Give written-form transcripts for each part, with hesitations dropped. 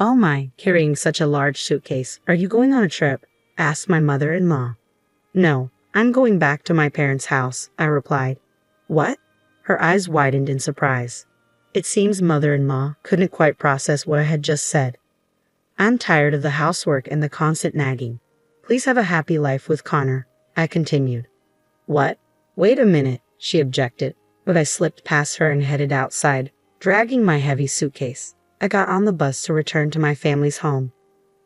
"Oh my, carrying such a large suitcase. Are you going on a trip?" asked my mother-in-law. "No, I'm going back to my parents' house," I replied. "What?" Her eyes widened in surprise. It seems mother-in-law couldn't quite process what I had just said. "I'm tired of the housework and the constant nagging. Please have a happy life with Connor," I continued. "What? Wait a minute," she objected, but I slipped past her and headed outside, dragging my heavy suitcase. I got on the bus to return to my family's home.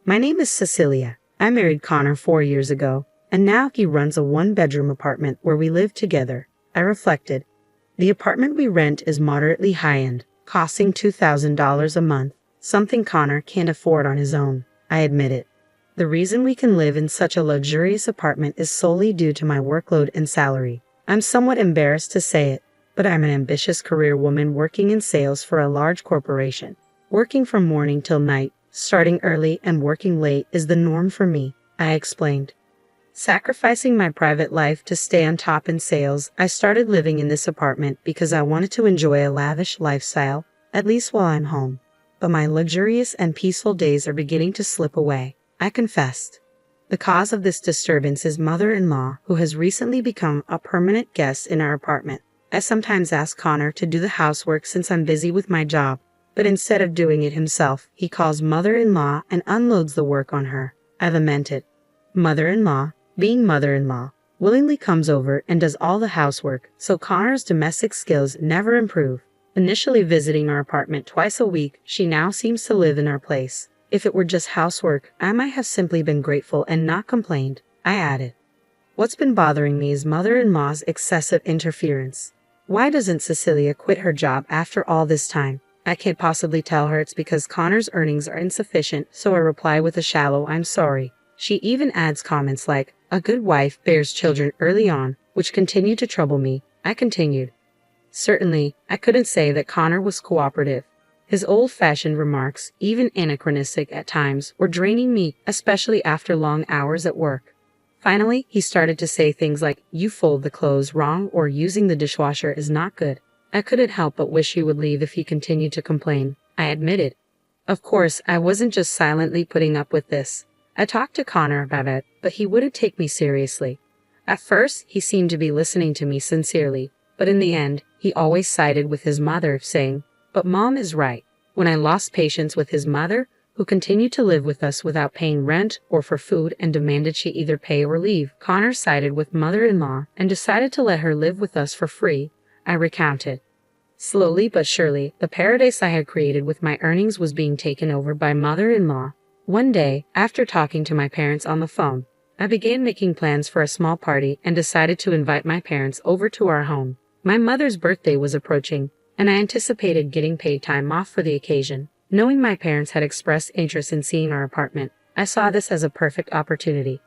"My name is Cecilia. I married Connor 4 years ago, and now he runs a one-bedroom apartment where we live together," I reflected. "The apartment we rent is moderately high-end, costing $2,000 a month, something Connor can't afford on his own," I admitted. "The reason we can live in such a luxurious apartment is solely due to my workload and salary. I'm somewhat embarrassed to say it, but I'm an ambitious career woman working in sales for a large corporation. Working from morning till night, starting early and working late is the norm for me," I explained. Sacrificing my private life to stay on top in sales, I started living in this apartment because I wanted to enjoy a lavish lifestyle, at least while I'm home. But my luxurious and peaceful days are beginning to slip away, I confessed. The cause of this disturbance is mother-in-law, who has recently become a permanent guest in our apartment. I sometimes ask Connor to do the housework since I'm busy with my job, but instead of doing it himself, he calls mother-in-law and unloads the work on her, I lamented. Mother-in-law, being mother-in-law, willingly comes over and does all the housework, so Connor's domestic skills never improve. Initially visiting our apartment twice a week, she now seems to live in our place. If it were just housework, I might have simply been grateful and not complained, I added. What's been bothering me is mother-in-law's excessive interference. Why doesn't Cecilia quit her job after all this time? I can't possibly tell her it's because Connor's earnings are insufficient, so I reply with a shallow "I'm sorry." She even adds comments like, "A good wife bears children early on," which continue to trouble me. I continued. Certainly, I couldn't say that Connor was cooperative. His old-fashioned remarks, even anachronistic at times, were draining me, especially after long hours at work. Finally, he started to say things like, "You fold the clothes wrong," or "Using the dishwasher is not good." I couldn't help but wish he would leave if he continued to complain, I admitted. Of course, I wasn't just silently putting up with this. I talked to Connor about it, but he wouldn't take me seriously. At first, he seemed to be listening to me sincerely, but in the end, he always sided with his mother, saying, "But Mom is right." When I lost patience with his mother, who continued to live with us without paying rent or for food and demanded she either pay or leave, Connor sided with mother-in-law and decided to let her live with us for free, I recounted. Slowly but surely, the paradise I had created with my earnings was being taken over by mother-in-law. One day, after talking to my parents on the phone, I began making plans for a small party and decided to invite my parents over to our home. My mother's birthday was approaching, and I anticipated getting paid time off for the occasion. Knowing my parents had expressed interest in seeing our apartment, I saw this as a perfect opportunity.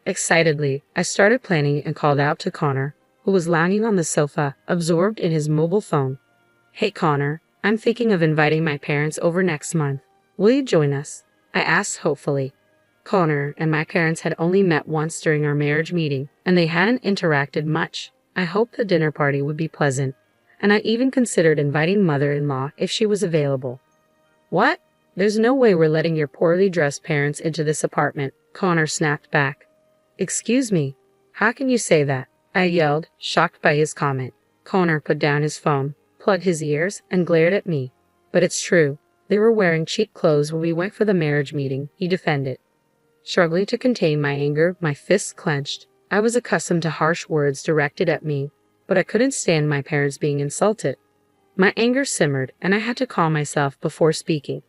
Excitedly, I started planning and called out to Connor, who was lounging on the sofa, absorbed in his mobile phone. "Hey Connor, I'm thinking of inviting my parents over next month. Will you join us?" I asked hopefully. Connor and my parents had only met once during our marriage meeting, and they hadn't interacted much. I hoped the dinner party would be pleasant, and I even considered inviting mother-in-law if she was available. "What? There's no way we're letting your poorly dressed parents into this apartment," Connor snapped back. "Excuse me, how can you say that?" I yelled, shocked by his comment. Connor put down his phone, plugged his ears, and glared at me. "But it's true. They were wearing cheap clothes when we went for the marriage meeting," he defended. Struggling to contain my anger, my fists clenched. I was accustomed to harsh words directed at me, but I couldn't stand my parents being insulted. My anger simmered, and I had to calm myself before speaking.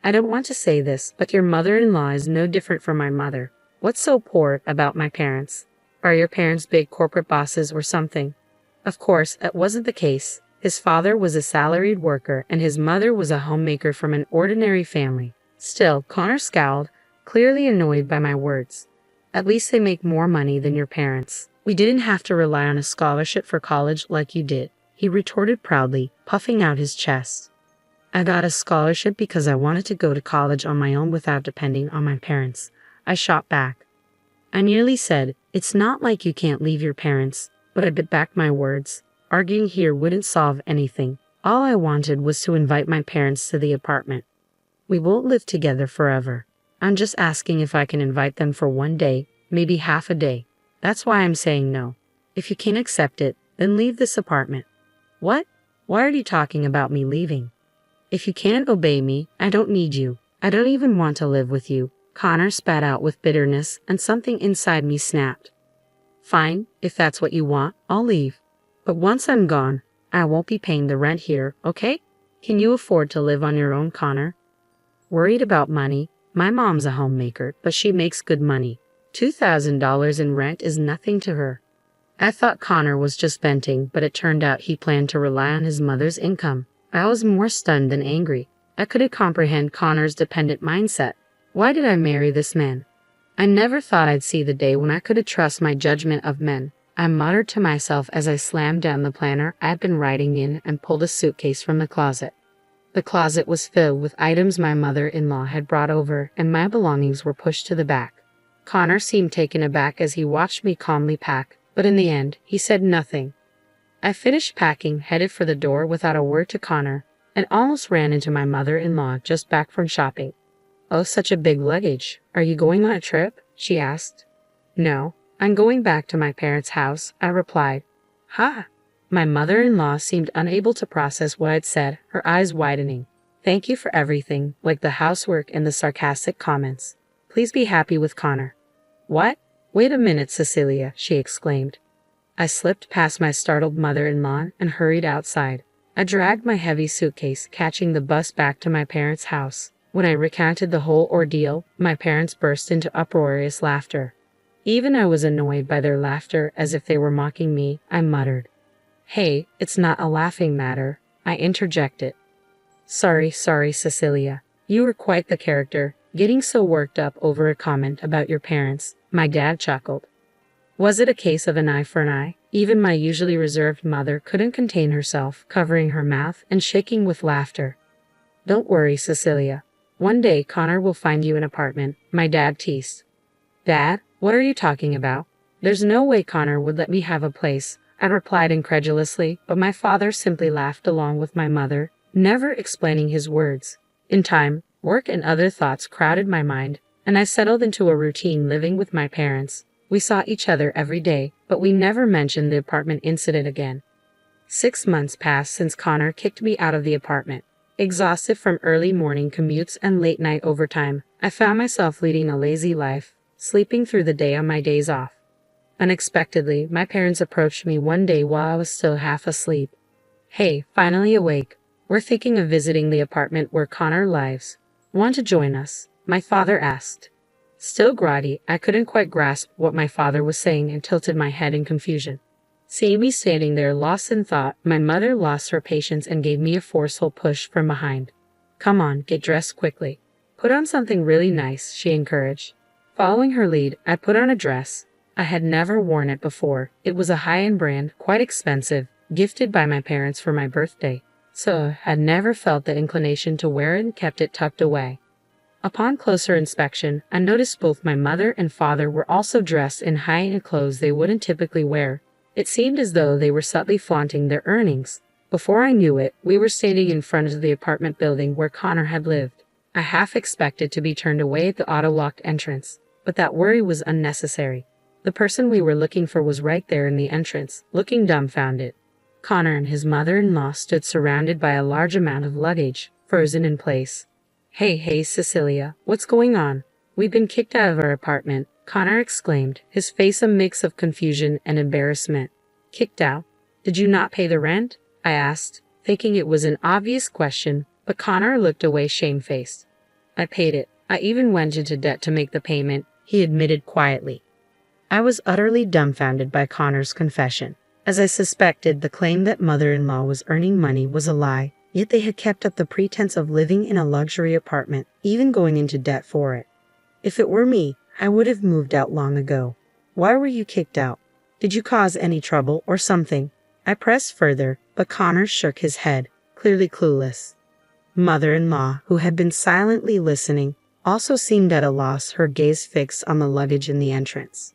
"I don't want to say this, but your mother-in-law is no different from my mother. What's so poor about my parents? Are your parents big corporate bosses or something?" Of course, that wasn't the case. His father was a salaried worker, and his mother was a homemaker from an ordinary family. Still, Connor scowled, clearly annoyed by my words. "At least they make more money than your parents. We didn't have to rely on a scholarship for college like you did," he retorted proudly, puffing out his chest. "I got a scholarship because I wanted to go to college on my own without depending on my parents," I shot back. I nearly said, "It's not like you can't leave your parents," but I bit back my words. Arguing here wouldn't solve anything. All I wanted was to invite my parents to the apartment. We won't live together forever. I'm just asking if I can invite them for one day, maybe half a day. That's why I'm saying no. If you can't accept it, then leave this apartment. What? Why are you talking about me leaving? If you can't obey me, I don't need you. I don't even want to live with you. Connor spat out with bitterness, and something inside me snapped. Fine, if that's what you want, I'll leave. But once I'm gone, I won't be paying the rent here, okay? Can you afford to live on your own, Connor? Worried about money? My mom's a homemaker, but she makes good money. $2,000 in rent is nothing to her. I thought Connor was just venting, but it turned out he planned to rely on his mother's income. I was more stunned than angry. I couldn't comprehend Connor's dependent mindset. Why did I marry this man? I never thought I'd see the day when I could trust my judgment of men. I muttered to myself as I slammed down the planner I'd been writing in and pulled a suitcase from the closet. The closet was filled with items my mother-in-law had brought over, and my belongings were pushed to the back. Connor seemed taken aback as he watched me calmly pack, but in the end, he said nothing. I finished packing, headed for the door without a word to Connor, and almost ran into my mother-in-law just back from shopping. "Oh, such a big luggage. Are you going on a trip?" she asked. "No, I'm going back to my parents' house," I replied. "Ha!" My mother-in-law seemed unable to process what I'd said, her eyes widening. "Thank you for everything, like the housework and the sarcastic comments. Please be happy with Connor." "What? Wait a minute, Cecilia," she exclaimed. I slipped past my startled mother-in-law and hurried outside. I dragged my heavy suitcase, catching the bus back to my parents' house. When I recounted the whole ordeal, my parents burst into uproarious laughter. Even I was annoyed by their laughter, as if they were mocking me. I muttered, "Hey, it's not a laughing matter," I interjected. Sorry, Cecilia. You were quite the character, getting so worked up over a comment about your parents," my dad chuckled. Was it a case of an eye for an eye? Even my usually reserved mother couldn't contain herself, covering her mouth and shaking with laughter. "Don't worry, Cecilia. One day Connor will find you an apartment," my dad teased. "Dad, what are you talking about? There's no way Connor would let me have a place," I replied incredulously, but my father simply laughed along with my mother, never explaining his words. In time, work and other thoughts crowded my mind, and I settled into a routine living with my parents. We saw each other every day, but we never mentioned the apartment incident again. 6 months passed since Connor kicked me out of the apartment. Exhausted from early morning commutes and late night overtime, I found myself leading a lazy life, sleeping through the day on my days off. Unexpectedly, my parents approached me one day while I was still half asleep. "Hey, finally awake. We're thinking of visiting the apartment where Connor lives. Want to join us?" my father asked. Still groggy, I couldn't quite grasp what my father was saying and tilted my head in confusion. Seeing me standing there lost in thought, my mother lost her patience and gave me a forceful push from behind. "Come on, get dressed quickly. Put on something really nice," she encouraged. Following her lead, I put on a dress. I had never worn it before. It was a high-end brand, quite expensive, gifted by my parents for my birthday, so I had never felt the inclination to wear it and kept it tucked away. Upon closer inspection, I noticed both my mother and father were also dressed in high-end clothes they wouldn't typically wear. It seemed as though they were subtly flaunting their earnings. Before I knew it, we were standing in front of the apartment building where Connor had lived. I half expected to be turned away at the auto-locked entrance, but that worry was unnecessary. The person we were looking for was right there in the entrance, looking dumbfounded. Connor and his mother-in-law stood surrounded by a large amount of luggage, frozen in place. Hey, Cecilia, what's going on? We've been kicked out of our apartment," Connor exclaimed, his face a mix of confusion and embarrassment. "Kicked out? Did you not pay the rent?" I asked, thinking it was an obvious question, but Connor looked away shamefaced. "I paid it. I even went into debt to make the payment," he admitted quietly. I was utterly dumbfounded by Connor's confession. As I suspected, the claim that mother-in-law was earning money was a lie. Yet they had kept up the pretense of living in a luxury apartment, even going into debt for it. If it were me, I would have moved out long ago. "Why were you kicked out? Did you cause any trouble or something?" I pressed further, but Connor shook his head, clearly clueless. Mother-in-law, who had been silently listening, also seemed at a loss, her gaze fixed on the luggage in the entrance.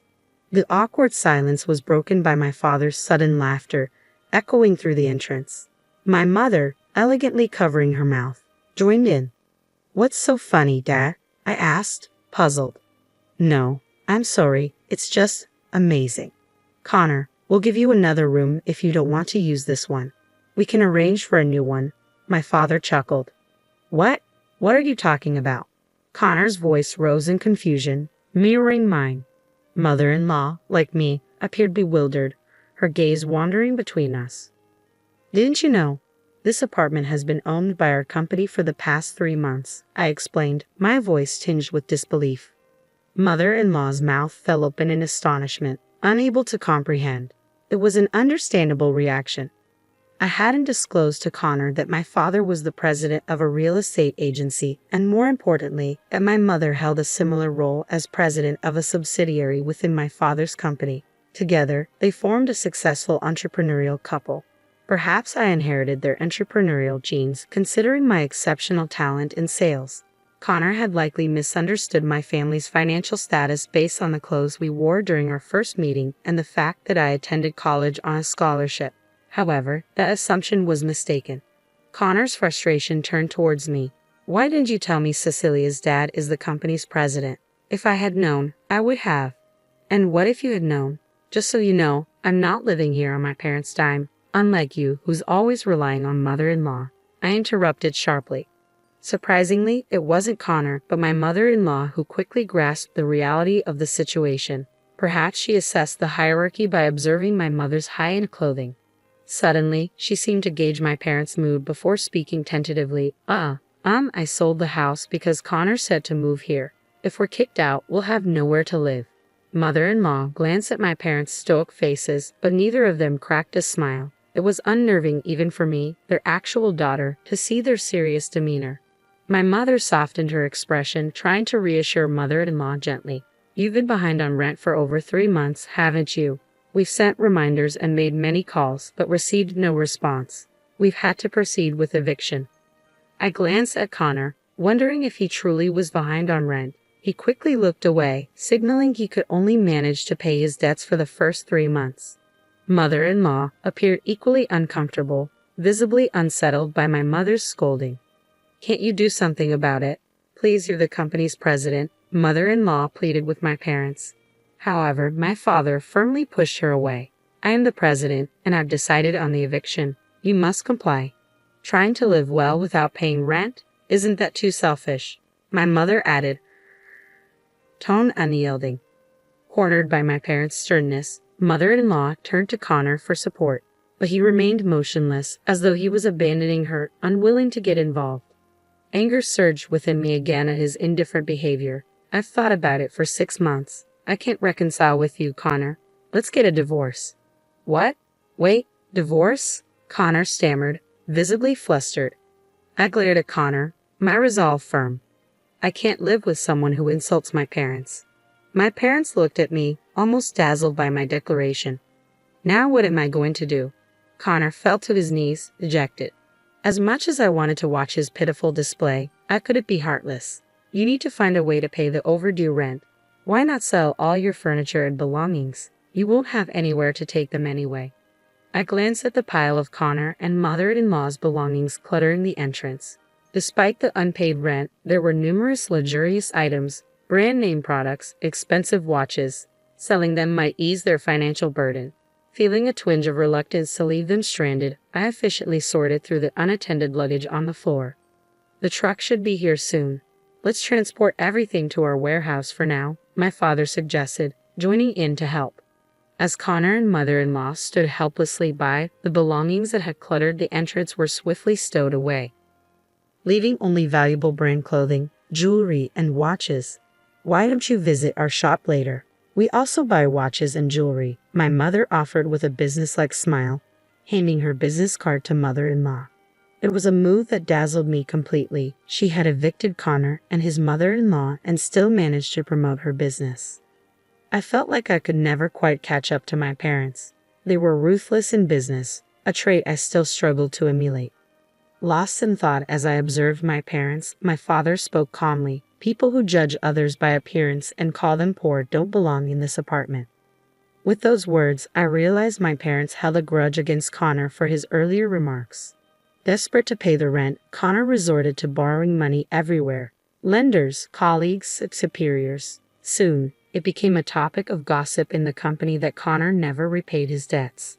The awkward silence was broken by my father's sudden laughter, echoing through the entrance. My mother, elegantly covering her mouth, joined in. What's so funny, Dad? I asked, puzzled. No, I'm sorry, it's just amazing. Connor, we'll give you another room if you don't want to use this one. We can arrange for a new one. My father chuckled. What? What are you talking about? Connor's voice rose in confusion, mirroring mine. Mother-in-law, like me, appeared bewildered, her gaze wandering between us. Didn't you know? This apartment has been owned by our company for the past 3 months, I explained, my voice tinged with disbelief. Mother-in-law's mouth fell open in astonishment, unable to comprehend. It was an understandable reaction. I hadn't disclosed to Connor that my father was the president of a real estate agency, and more importantly, that my mother held a similar role as president of a subsidiary within my father's company. Together, they formed a successful entrepreneurial couple. Perhaps I inherited their entrepreneurial genes, considering my exceptional talent in sales. Connor had likely misunderstood my family's financial status based on the clothes we wore during our first meeting and the fact that I attended college on a scholarship. However, that assumption was mistaken. Connor's frustration turned towards me. Why didn't you tell me Cecilia's dad is the company's president? If I had known, I would have. And what if you had known? Just so you know, I'm not living here on my parents' dime, unlike you, who's always relying on mother-in-law. I interrupted sharply. Surprisingly, it wasn't Connor, but my mother-in-law who quickly grasped the reality of the situation. Perhaps she assessed the hierarchy by observing my mother's high-end clothing. Suddenly, she seemed to gauge my parents' mood before speaking tentatively. I sold the house because Connor said to move here. If we're kicked out, we'll have nowhere to live. Mother-in-law glanced at my parents' stoic faces, but neither of them cracked a smile. It was unnerving even for me, their actual daughter, to see their serious demeanor. My mother softened her expression, trying to reassure mother-in-law gently. You've been behind on rent for over 3 months, haven't you? We've sent reminders and made many calls, but received no response. We've had to proceed with eviction. I glanced at Connor, wondering if he truly was behind on rent. He quickly looked away, signaling he could only manage to pay his debts for the first 3 months. Mother-in-law appeared equally uncomfortable, visibly unsettled by my mother's scolding. Can't you do something about it? Please, you're the company's president, mother-in-law pleaded with my parents. However, my father firmly pushed her away. I am the president, and I've decided on the eviction. You must comply. Trying to live well without paying rent? Isn't that too selfish? My mother added, tone unyielding. Cornered by my parents' sternness, mother-in-law turned to Connor for support, but he remained motionless, as though he was abandoning her, unwilling to get involved. Anger surged within me again at his indifferent behavior. I've thought about it for 6 months. I can't reconcile with you, Connor. Let's get a divorce. What? Wait, divorce? Connor stammered, visibly flustered. I glared at Connor, my resolve firm. I can't live with someone who insults my parents. My parents looked at me, almost dazzled by my declaration. Now what am I going to do? Connor fell to his knees, dejected. As much as I wanted to watch his pitiful display, I couldn't be heartless. You need to find a way to pay the overdue rent. Why not sell all your furniture and belongings? You won't have anywhere to take them anyway. I glanced at the pile of Connor and mother-in-law's belongings cluttering the entrance. Despite the unpaid rent, there were numerous luxurious items, brand-name products, expensive watches. Selling them might ease their financial burden. Feeling a twinge of reluctance to leave them stranded, I efficiently sorted through the unattended luggage on the floor. The truck should be here soon. Let's transport everything to our warehouse for now, my father suggested, joining in to help. As Connor and mother-in-law stood helplessly by, the belongings that had cluttered the entrance were swiftly stowed away, leaving only valuable brand clothing, jewelry, and watches. Why don't you visit our shop later? We also buy watches and jewelry, my mother offered with a businesslike smile, handing her business card to mother-in-law. It was a move that dazzled me completely. She had evicted Connor and his mother-in-law and still managed to promote her business. I felt like I could never quite catch up to my parents. They were ruthless in business, a trait I still struggled to emulate. Lost in thought as I observed my parents, my father spoke calmly. People who judge others by appearance and call them poor don't belong in this apartment. With those words, I realized my parents held a grudge against Connor for his earlier remarks. Desperate to pay the rent, Connor resorted to borrowing money everywhere. Lenders, colleagues, superiors. Soon, it became a topic of gossip in the company that Connor never repaid his debts.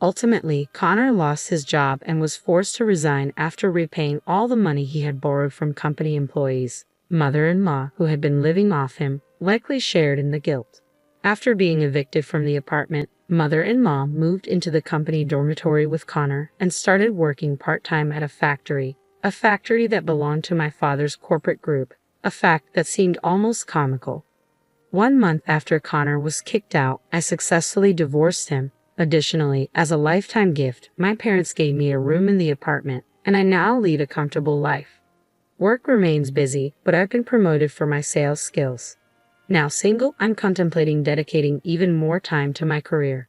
Ultimately, Connor lost his job and was forced to resign after repaying all the money he had borrowed from company employees. Mother-in-law, who had been living off him, likely shared in the guilt. After being evicted from the apartment, mother-in-law moved into the company dormitory with Connor and started working part-time at a factory that belonged to my father's corporate group, a fact that seemed almost comical. 1 month after Connor was kicked out, I successfully divorced him. Additionally, as a lifetime gift, my parents gave me a room in the apartment, and I now lead a comfortable life. Work remains busy, but I've been promoted for my sales skills. Now single, I'm contemplating dedicating even more time to my career.